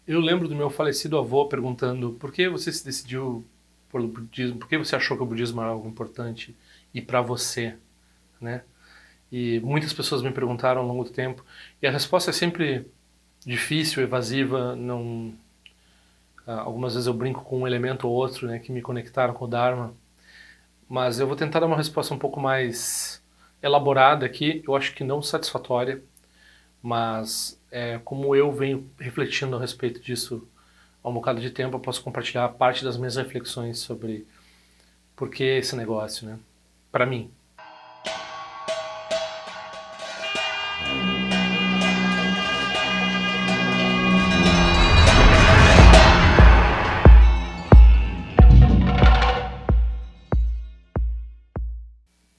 Eu lembro do meu falecido avô perguntando por que você se decidiu pelo budismo, por que você achou que o budismo era algo importante e para você, né? E muitas pessoas me perguntaram ao longo do tempo, e a resposta é sempre difícil, evasiva, não. Algumas vezes eu brinco com um elemento ou outro, né, que me conectaram com o Dharma, mas eu vou tentar dar uma resposta um pouco mais elaborada aqui, eu acho que não satisfatória, mas como eu venho refletindo a respeito disso há um bocado de tempo, eu posso compartilhar parte das minhas reflexões sobre por que esse negócio, né? Para mim.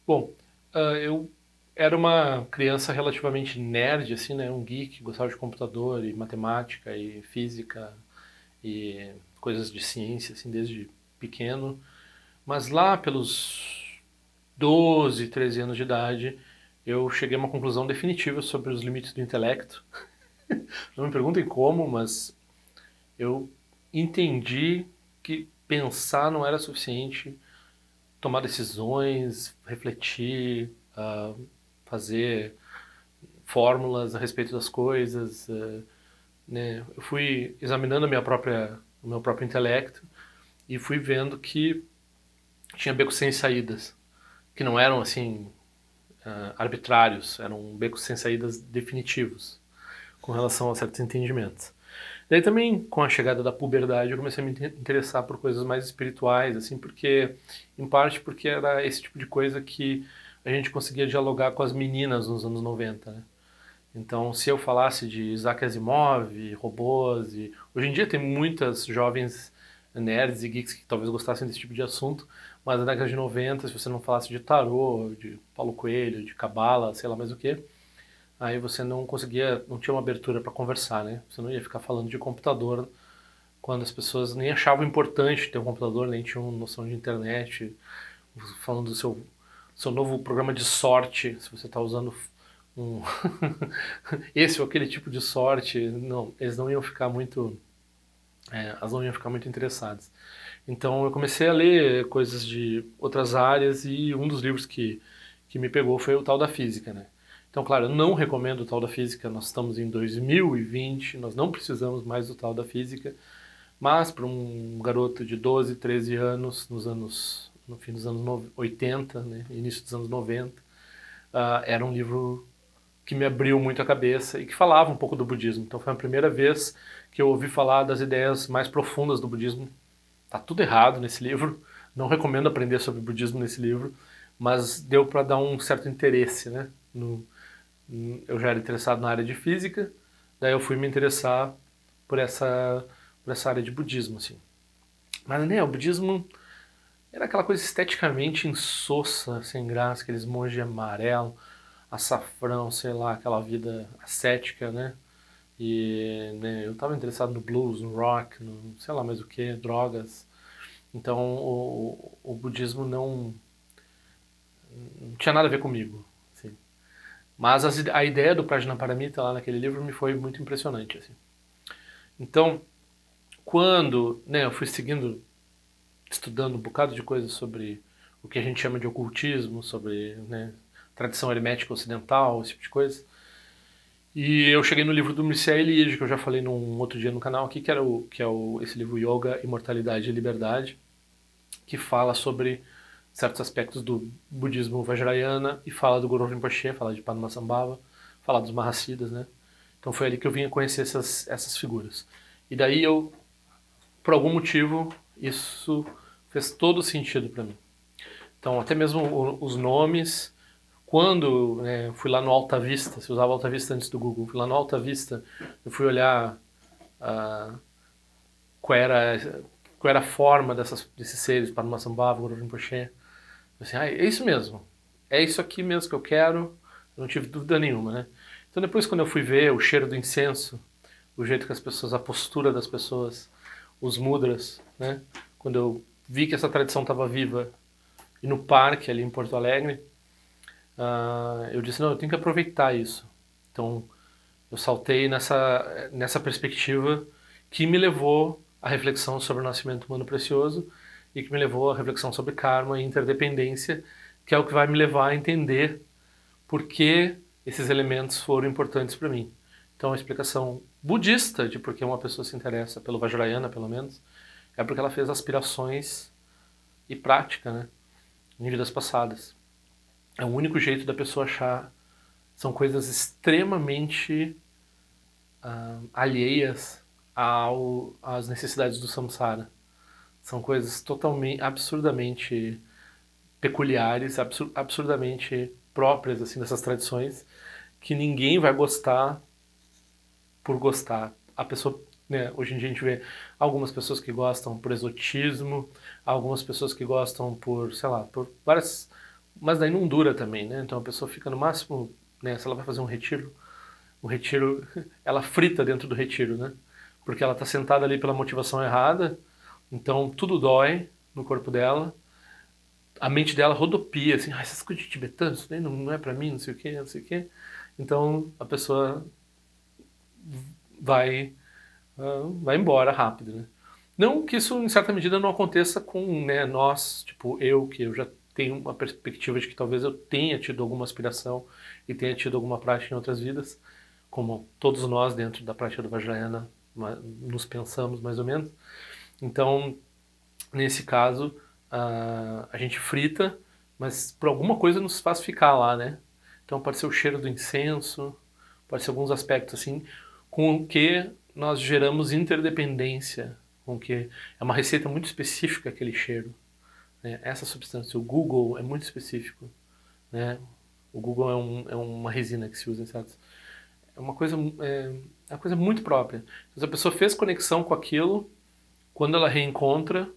Bom, eu era uma criança relativamente nerd, assim, né? Um geek, gostava de computador e matemática e física e coisas de ciência, assim, desde pequeno. Mas lá pelos 12, 13 anos de idade, eu cheguei a uma conclusão definitiva sobre os limites do intelecto. Não me perguntem como, mas eu entendi que pensar não era suficiente, tomar decisões, refletir, fazer fórmulas a respeito das coisas, né? Eu fui examinando o meu próprio intelecto e fui vendo que tinha becos sem saídas, que não eram assim arbitrários, eram becos sem saídas definitivos com relação a certos entendimentos. Daí também, com a chegada da puberdade, eu comecei a me interessar por coisas mais espirituais, assim, porque, em parte porque era esse tipo de coisa que a gente conseguia dialogar com as meninas nos anos 90, né? Então, se eu falasse de Isaac Asimov, robôs, e hoje em dia tem muitas jovens nerds e geeks que talvez gostassem desse tipo de assunto, mas na década de 90, se você não falasse de tarô, de Paulo Coelho, de cabala, sei lá mais o que, aí você não conseguia, não tinha uma abertura para conversar, né? Você não ia ficar falando de computador quando as pessoas nem achavam importante ter um computador, nem tinham noção de internet, falando do seu novo programa de sorte, se você está usando um esse ou aquele tipo de sorte, não, eles não iam ficar muito, elas não iam ficar muito interessadas. Então eu comecei a ler coisas de outras áreas e um dos livros que me pegou foi o tal da física, né? Então, claro, eu não recomendo o tal da física, nós estamos em 2020, nós não precisamos mais do tal da física, mas para um garoto de 12, 13 anos, no fim dos anos 80, né, início dos anos 90, era um livro que me abriu muito a cabeça e que falava um pouco do budismo. Então foi a primeira vez que eu ouvi falar das ideias mais profundas do budismo. Tá tudo errado nesse livro, não recomendo aprender sobre budismo nesse livro, mas deu para dar um certo interesse, né? Eu já era interessado na área de física, daí eu fui me interessar por essa área de budismo, assim. Mas, né, o budismo era aquela coisa esteticamente insossa, sem graça, aqueles monges amarelo, açafrão, sei lá, aquela vida ascética, né? E né, eu estava interessado no blues, no rock, no sei lá mais o que, drogas. Então o budismo não tinha nada a ver comigo. Assim. Mas a ideia do Prajnaparamita lá naquele livro me foi muito impressionante. Assim. Então, quando né, eu fui seguindo, estudando um bocado de coisas sobre o que a gente chama de ocultismo, sobre né, tradição hermética ocidental, esse tipo de coisa, e eu cheguei no livro do Mircea Eliade, que eu já falei num outro dia no canal aqui, esse livro Yoga, Imortalidade e Liberdade, que fala sobre certos aspectos do budismo Vajrayana e fala do Guru Rinpoche, fala de Padmasambhava, fala dos Mahasiddhas, né? Então foi ali que eu vim a conhecer essas figuras. E daí eu, por algum motivo, isso fez todo sentido para mim. Então até mesmo os nomes, quando né, fui lá no Alta Vista, se usava Alta Vista antes do Google, fui lá no Alta Vista, eu fui olhar uh, qual era qual era a forma desses seres, Padmasambhava, Guru Rinpoche. Assim, é isso mesmo. É isso aqui mesmo que eu quero. Eu não tive dúvida nenhuma, né? Então depois quando eu fui ver o cheiro do incenso, o jeito que as pessoas, a postura das pessoas, os mudras, né? Quando eu vi que essa tradição estava viva e no parque ali em Porto Alegre, eu disse, não, eu tenho que aproveitar isso. Então eu saltei nessa perspectiva que me levou à reflexão sobre o nascimento humano precioso e que me levou à reflexão sobre karma e interdependência, que é o que vai me levar a entender por que esses elementos foram importantes para mim. Então a explicação budista de por que uma pessoa se interessa pelo Vajrayana, pelo menos, é porque ela fez aspirações e prática, né, em vidas passadas. É o único jeito da pessoa achar. São coisas extremamente alheias às necessidades do samsara. São coisas totalmente, absurdamente peculiares, absurdamente próprias assim dessas tradições, que ninguém vai gostar por gostar. A pessoa, né, hoje em dia a gente vê algumas pessoas que gostam por exotismo, algumas pessoas que gostam por, sei lá, por várias, mas daí não dura também, né? Então a pessoa fica no máximo, né, se ela vai fazer um retiro, ela frita dentro do retiro, né? Porque ela está sentada ali pela motivação errada, então tudo dói no corpo dela, a mente dela rodopia, assim, ah, essas coisas de tibetano, isso daí não é pra mim, não sei o quê, não sei o quê. Então a pessoa vai, vai embora rápido, né? Não que isso, em certa medida, não aconteça com, né, nós, tipo eu, que eu já tenho uma perspectiva de que talvez eu tenha tido alguma aspiração e tenha tido alguma prática em outras vidas, como todos nós dentro da prática do Vajrayana nos pensamos mais ou menos. Então, nesse caso, a gente frita, mas por alguma coisa nos faz ficar lá, né? Então pode ser o cheiro do incenso, pode ser alguns aspectos assim, com o que nós geramos interdependência, com que é uma receita muito específica aquele cheiro, né? Essa substância, o Google é muito específico, né? O Google é uma resina que se usa em certos... É uma coisa, é uma coisa muito própria. Se a pessoa fez conexão com aquilo, quando ela reencontra,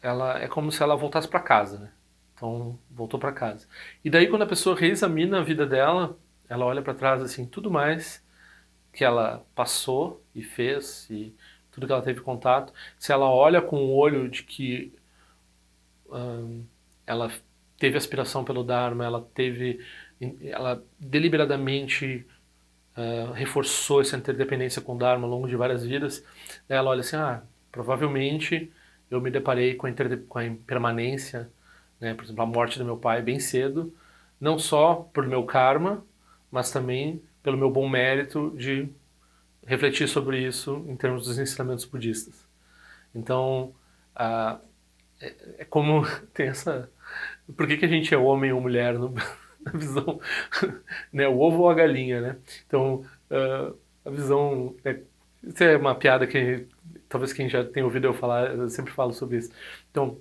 ela é como se ela voltasse para casa, né? Então, voltou para casa. E daí quando a pessoa reexamina a vida dela, ela olha para trás assim, tudo mais que ela passou e fez e tudo que ela teve contato, se ela olha com o olho de que ela teve aspiração pelo Dharma, ela deliberadamente reforçou essa interdependência com o Dharma ao longo de várias vidas, ela olha assim, provavelmente eu me deparei com a impermanência, né, por exemplo, a morte do meu pai bem cedo, não só por meu karma, mas também pelo meu bom mérito de refletir sobre isso em termos dos ensinamentos budistas. Então, é como tem essa... Por que a gente é homem ou mulher na visão, né, o ovo ou a galinha, né? Então, a visão... isso é uma piada que talvez quem já tenha ouvido eu falar, eu sempre falo sobre isso. Então,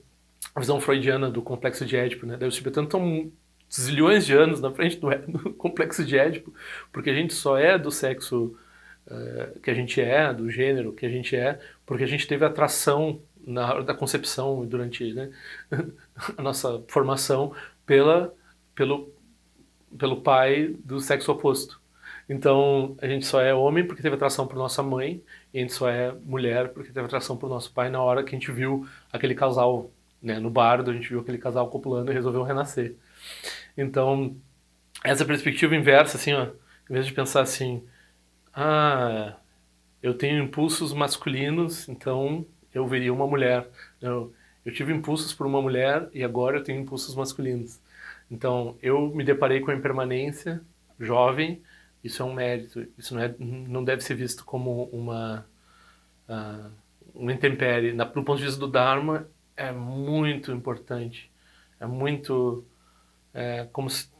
a visão freudiana do complexo de Édipo, né? Os tibetanos estão zilhões de anos na frente do complexo de Édipo, porque a gente só é do sexo que a gente é, do gênero que a gente é, porque a gente teve atração na hora da concepção e durante, né, a nossa formação pela, pelo, pelo pai do sexo oposto. Então, a gente só é homem porque teve atração por nossa mãe, e a gente só é mulher porque teve atração por nosso pai na hora que a gente viu aquele casal, né, no bardo, a gente viu aquele casal copulando e resolveu renascer. Então, essa perspectiva inversa, assim, ó, em vez de pensar assim, ah, eu tenho impulsos masculinos, então eu veria uma mulher. Eu tive impulsos por uma mulher e agora eu tenho impulsos masculinos. Então, eu me deparei com a impermanência jovem, isso é um mérito, isso não deve ser visto como uh, uma intempérie. Do ponto de vista do Dharma, é muito importante. É muito... como se,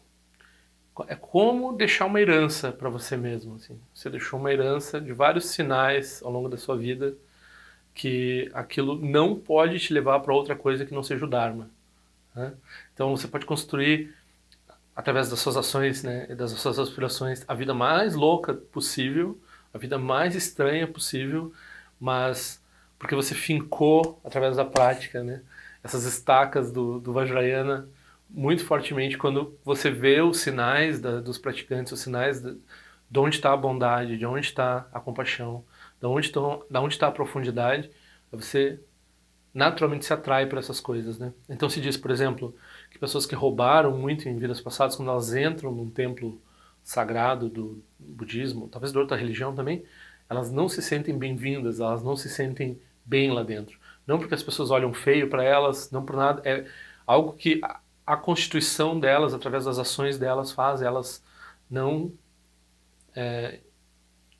é como deixar uma herança para você mesmo. Assim. Você deixou uma herança de vários sinais ao longo da sua vida que aquilo não pode te levar para outra coisa que não seja o Dharma. Né? Então você pode construir, através das suas ações, né, das suas aspirações, a vida mais louca possível, a vida mais estranha possível, mas porque você fincou, através da prática, né, essas estacas do Vajrayana muito fortemente quando você vê os sinais dos praticantes, os sinais de onde está a bondade, de onde está a compaixão, de onde está a profundidade, você naturalmente se atrai por essas coisas, né? Então se diz, por exemplo, que pessoas que roubaram muito em vidas passadas, quando elas entram num templo sagrado do budismo, talvez de outra religião também, elas não se sentem bem-vindas, elas não se sentem bem lá dentro. Não porque as pessoas olham feio para elas, não por nada, é algo que a constituição delas, através das ações delas, faz elas não,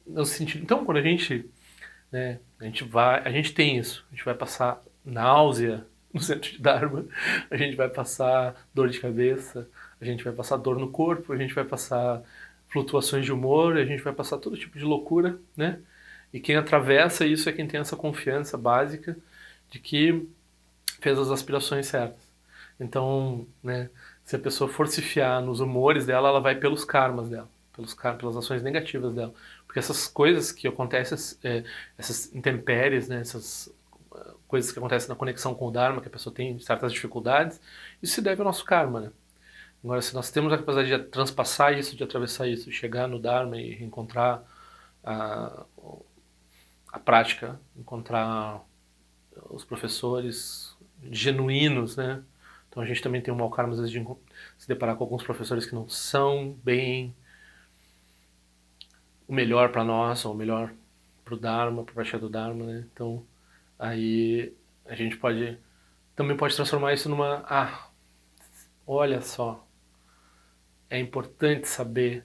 não se sentir. Então, quando a gente, né, a gente tem isso, a gente vai passar náusea no centro de Dharma, a gente vai passar dor de cabeça, a gente vai passar dor no corpo, a gente vai passar flutuações de humor, a gente vai passar todo tipo de loucura, né? E quem atravessa isso é quem tem essa confiança básica de que fez as aspirações certas. Então, né, se a pessoa for se fiar nos humores dela, ela vai pelos karmas dela, pelas ações negativas dela. Porque essas coisas que acontecem, essas intempéries, né, essas coisas que acontecem na conexão com o Dharma, que a pessoa tem certas dificuldades, isso se deve ao nosso karma, né? Agora, se nós temos a capacidade de transpassar isso, de atravessar isso, de chegar no Dharma e encontrar a, a prática, encontrar os professores genuínos, né? Então a gente também tem um mau karma, às vezes, de se deparar com alguns professores que não são bem o melhor para nós, ou o melhor para o Dharma, para a prática do Dharma, né? Então aí a gente também pode transformar isso numa, olha só, é importante saber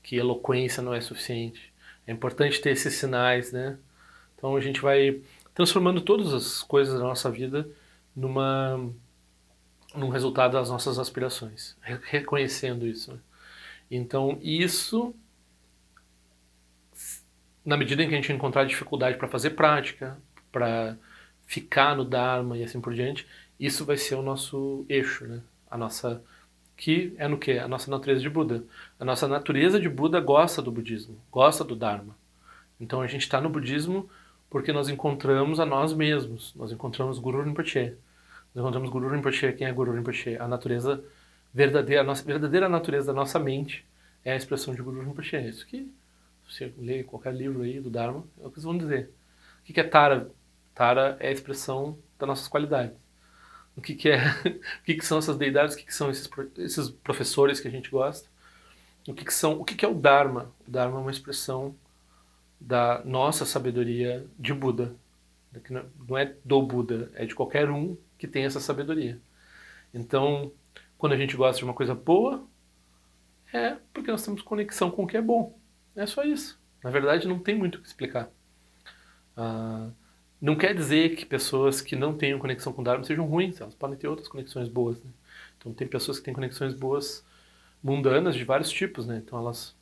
que eloquência não é suficiente, é importante ter esses sinais, né? Então a gente vai transformando todas as coisas da nossa vida num resultado das nossas aspirações, reconhecendo isso, né? Então isso, na medida em que a gente encontrar dificuldade para fazer prática, para ficar no Dharma e assim por diante, isso vai ser o nosso eixo, né? A nossa, que é no que? A nossa natureza de Buda. A nossa natureza de Buda gosta do budismo, gosta do Dharma. Então a gente está no budismo porque nós encontramos a nós mesmos, nós encontramos Guru Rinpoche. Nós encontramos Guru Rinpoche. Quem é Guru Rinpoche? A natureza verdadeira, a nossa verdadeira natureza da nossa mente é a expressão de Guru Rinpoche. Isso que, se você ler qualquer livro aí do Dharma, é o que eles vão dizer. O que é Tara? Tara é a expressão das nossas qualidades. O que é, o que são essas deidades? O que são esses professores que a gente gosta? O que é o Dharma? O Dharma é uma expressão da nossa sabedoria de Buda. Que não é do Buda, é de qualquer um que tem essa sabedoria. Então, quando a gente gosta de uma coisa boa, é porque nós temos conexão com o que é bom. É só isso. Na verdade, não tem muito o que explicar. Não quer dizer que pessoas que não tenham conexão com o Dharma sejam ruins, elas podem ter outras conexões boas, né? Então, tem pessoas que têm conexões boas mundanas de vários tipos, né? Então, elas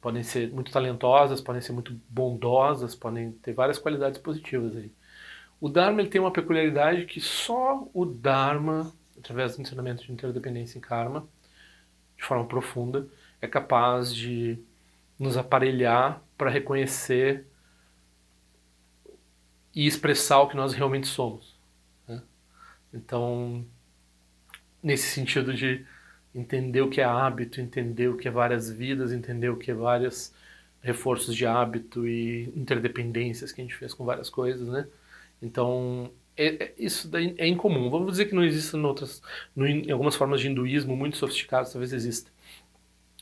podem ser muito talentosas, podem ser muito bondosas, podem ter várias qualidades positivas aí. O Dharma ele tem uma peculiaridade que só o Dharma, através do ensinamento de interdependência em karma, de forma profunda, é capaz de nos aparelhar para reconhecer e expressar o que nós realmente somos, né? Então, nesse sentido de entender o que é hábito, entender o que é várias vidas, entender o que é vários reforços de hábito e interdependências que a gente fez com várias coisas, né? Então, isso daí é incomum. Vamos dizer que não exista em algumas formas de hinduísmo muito sofisticadas, talvez exista.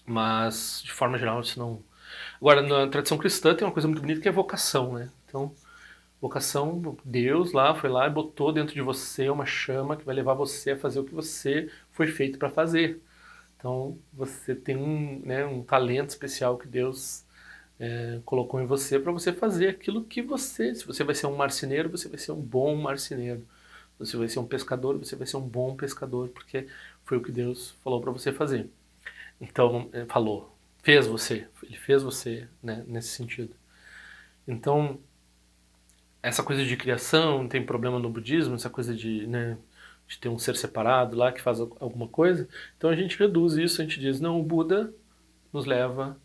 Mas, de forma geral, isso não... Agora, na tradição cristã tem uma coisa muito bonita que é vocação, né? Então, vocação, Deus foi lá e botou dentro de você uma chama que vai levar você a fazer o que você foi feito para fazer. Então, você tem um talento especial que Deus colocou em você para você fazer aquilo que você... Se você vai ser um marceneiro, você vai ser um bom marceneiro. Se você vai ser um pescador, você vai ser um bom pescador, porque foi o que Deus falou para você fazer. Então, ele fez você, né, nesse sentido. Então, essa coisa de criação, não tem problema no budismo, essa coisa de, né, de ter um ser separado lá que faz alguma coisa. Então a gente reduz isso, a gente diz, não, o Buda nos leva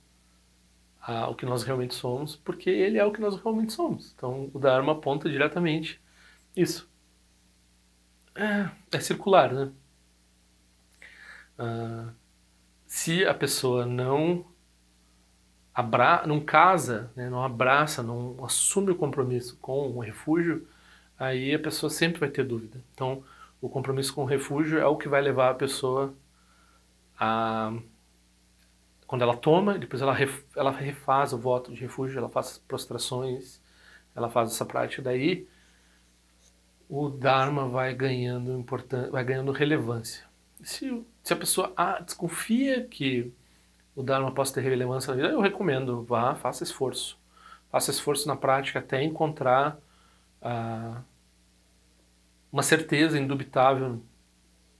ao que nós realmente somos, porque ele é o que nós realmente somos. Então o Dharma aponta diretamente isso. É circular, né? Se a pessoa não casa, né, não abraça, não assume o compromisso com o refúgio, aí a pessoa sempre vai ter dúvida. Então, o compromisso com o refúgio é o que vai levar a pessoa a quando ela toma, depois ela refaz o voto de refúgio, ela faz prostrações, ela faz essa prática, daí o Dharma vai ganhando vai ganhando relevância. Se a pessoa desconfia que o Dharma possa ter relevância na vida, eu recomendo, vá, faça esforço. Faça esforço na prática até encontrar uma certeza indubitável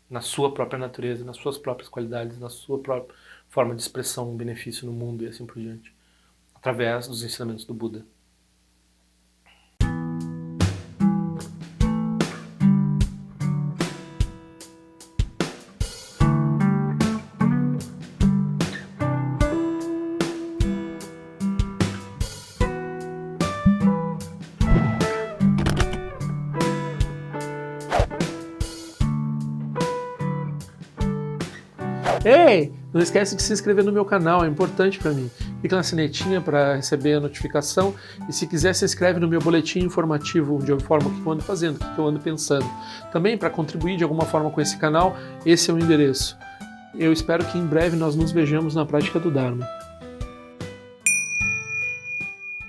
na sua própria natureza, nas suas próprias qualidades, na sua própria forma de expressão, um benefício no mundo e assim por diante, através dos ensinamentos do Buda. Ei, não esquece de se inscrever no meu canal, é importante para mim. Clica na sinetinha para receber a notificação e se quiser se inscreve no meu boletim informativo de alguma forma o que eu ando fazendo, o que eu ando pensando. Também para contribuir de alguma forma com esse canal, esse é o endereço. Eu espero que em breve nós nos vejamos na prática do Dharma.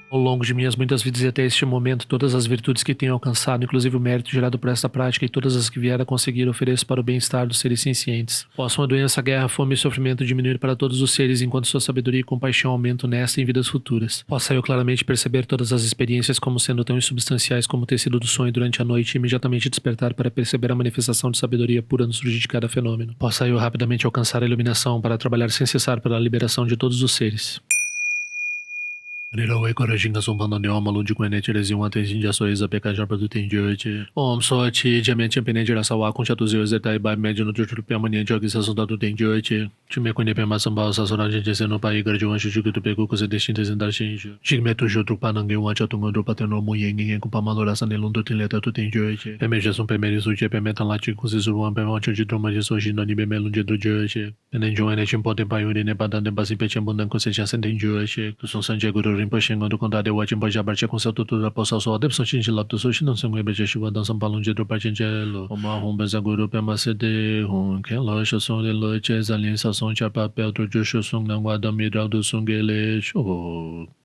Ao longo de minhas muitas vidas e até este momento, todas as virtudes que tenho alcançado, inclusive o mérito gerado por esta prática e todas as que vier a conseguir, ofereço para o bem-estar dos seres sencientes. Possam a doença, a guerra, a fome e o sofrimento diminuir para todos os seres, enquanto sua sabedoria e compaixão aumentam nesta e em vidas futuras. Possa eu claramente perceber todas as experiências como sendo tão insubstanciais como o tecido do sonho durante a noite e imediatamente despertar para perceber a manifestação de sabedoria pura no surgir de cada fenômeno. Possa eu rapidamente alcançar a iluminação para trabalhar sem cessar pela liberação de todos os seres. Nirawe Korajinga Sumpano Neoma Lundiquene Tiresium Atensin Jasoeza Pekajar Produtendiante Om Sochi Diamante Penedira Sawa Conchatuzi Zetai Bai Médio no Tutupi Amanhã Jogi Sasunda do Tendiante Time Quene Pema Sambal Sasonagem Descendo Pai Gardiwan Shujuki do Pegu Cose Destintes em Darshinju Jigmetu Jutru Panangue Wachatungo do Pateno Muyengue com Pamalora Sanelun do Tileta do Tendiante Pemejasun Pemeri Suji Pemetan Lati Kuzizuan Pemonte de Druma de Soji no Nibe Melun de Drujante Penenjon Enetim Potem Paiuri Nebadan de Basim Pechem Bundan Conseja Sentendiante Tusson Sanjeguru Rinpoche do Condado de Wajimbo Jabartia com seu tutor da Poça Só Depson Chinchilap do Sushi não se mueve de chuva dançam balão de dropa Chinchelo Uma rumba Zaguru Pema Sede Hun Ken Loja Som de Loche Zalin Sasson Chapapel do Jushu Sung Nangwa da Midral do Sungele Show